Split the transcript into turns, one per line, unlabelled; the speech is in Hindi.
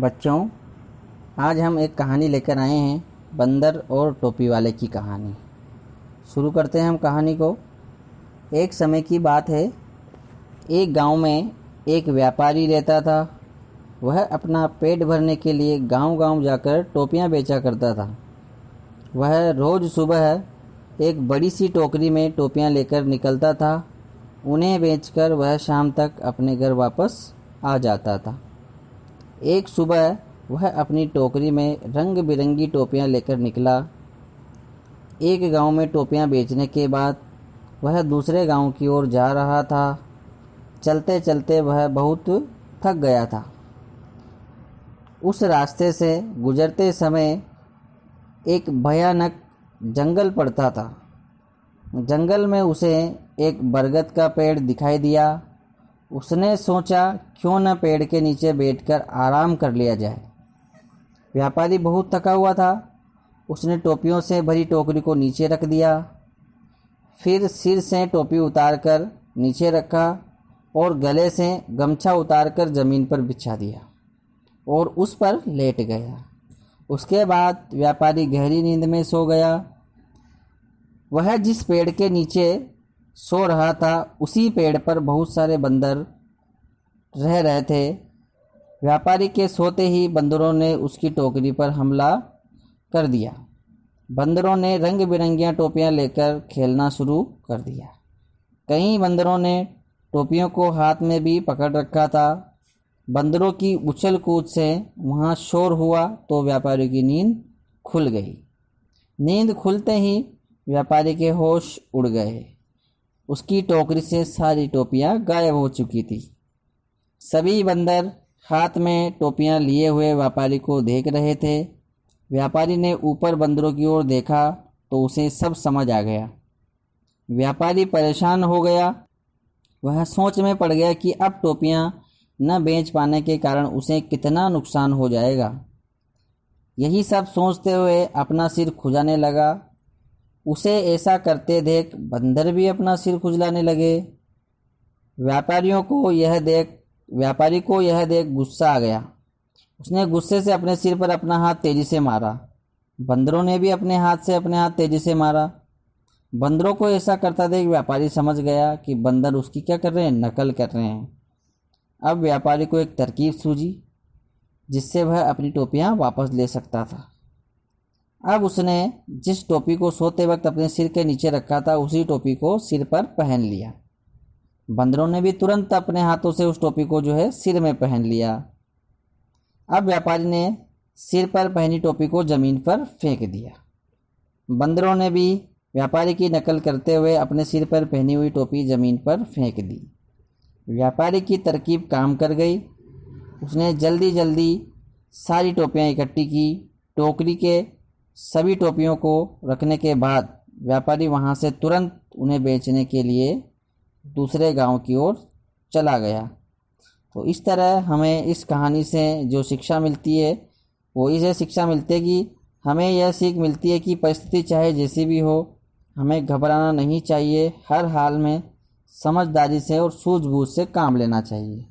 बच्चों, आज हम एक कहानी लेकर आए हैं, बंदर और टोपी वाले की कहानी। शुरू करते हैं हम कहानी को। एक समय की बात है, एक गांव में एक व्यापारी रहता था। वह अपना पेट भरने के लिए गांव-गांव जाकर टोपियां बेचा करता था। वह रोज़ सुबह एक बड़ी सी टोकरी में टोपियां लेकर निकलता था। उन्हें बेचकर वह शाम तक अपने घर वापस आ जाता था। एक सुबह वह अपनी टोकरी में रंग बिरंगी टोपियां लेकर निकला। एक गांव में टोपियां बेचने के बाद वह दूसरे गांव की ओर जा रहा था। चलते चलते वह बहुत थक गया था। उस रास्ते से गुजरते समय एक भयानक जंगल पड़ता था। जंगल में उसे एक बरगद का पेड़ दिखाई दिया। उसने सोचा, क्यों न पेड़ के नीचे बैठकर आराम कर लिया जाए। व्यापारी बहुत थका हुआ था। उसने टोपियों से भरी टोकरी को नीचे रख दिया, फिर सिर से टोपी उतारकर नीचे रखा और गले से गमछा उतारकर ज़मीन पर बिछा दिया और उस पर लेट गया। उसके बाद व्यापारी गहरी नींद में सो गया। वह जिस पेड़ के नीचे सो रहा था, उसी पेड़ पर बहुत सारे बंदर रह रहे थे। व्यापारी के सोते ही बंदरों ने उसकी टोकरी पर हमला कर दिया। बंदरों ने रंग बिरंगियां टोपियां लेकर खेलना शुरू कर दिया। कई बंदरों ने टोपियों को हाथ में भी पकड़ रखा था। बंदरों की उछल कूद से वहाँ शोर हुआ तो व्यापारी की नींद खुल गई। नींद खुलते ही व्यापारी के होश उड़ गए। उसकी टोकरी से सारी टोपियां गायब हो चुकी थी। सभी बंदर हाथ में टोपियां लिए हुए व्यापारी को देख रहे थे। व्यापारी ने ऊपर बंदरों की ओर देखा तो उसे सब समझ आ गया। व्यापारी परेशान हो गया। वह सोच में पड़ गया कि अब टोपियां न बेच पाने के कारण उसे कितना नुकसान हो जाएगा। यही सब सोचते हुए अपना सिर खुजाने लगा। उसे ऐसा करते देख बंदर भी अपना सिर खुजलाने लगे। व्यापारी को यह देख गुस्सा आ गया। उसने गुस्से से अपने सिर पर अपना हाथ तेजी से मारा। बंदरों ने भी अपने हाथ तेजी से मारा। बंदरों को ऐसा करता देख व्यापारी समझ गया कि बंदर उसकी क्या कर रहे हैं, नकल कर रहे हैं। अब व्यापारी को एक तरकीब सूझी जिससे वह अपनी टोपियां वापस ले सकता था। अब उसने जिस टोपी को सोते वक्त अपने सिर के नीचे रखा था, उसी टोपी को सिर पर पहन लिया। बंदरों ने भी तुरंत अपने हाथों से उस टोपी को सिर में पहन लिया। अब व्यापारी ने सिर पर पहनी टोपी को ज़मीन पर फेंक दिया। बंदरों ने भी व्यापारी की नकल करते हुए अपने सिर पर पहनी हुई टोपी ज़मीन पर फेंक दी। व्यापारी की तरकीब काम कर गई। उसने जल्दी जल्दी सारी टोपियां इकट्ठी की। टोकरी के सभी टोपियों को रखने के बाद व्यापारी वहां से तुरंत उन्हें बेचने के लिए दूसरे गांव की ओर चला गया। तो इस तरह हमें इस कहानी से जो शिक्षा मिलती है, वो इसे शिक्षा मिलती है कि हमें यह सीख मिलती है कि परिस्थिति चाहे जैसी भी हो, हमें घबराना नहीं चाहिए। हर हाल में समझदारी से और सूझबूझ से काम लेना चाहिए।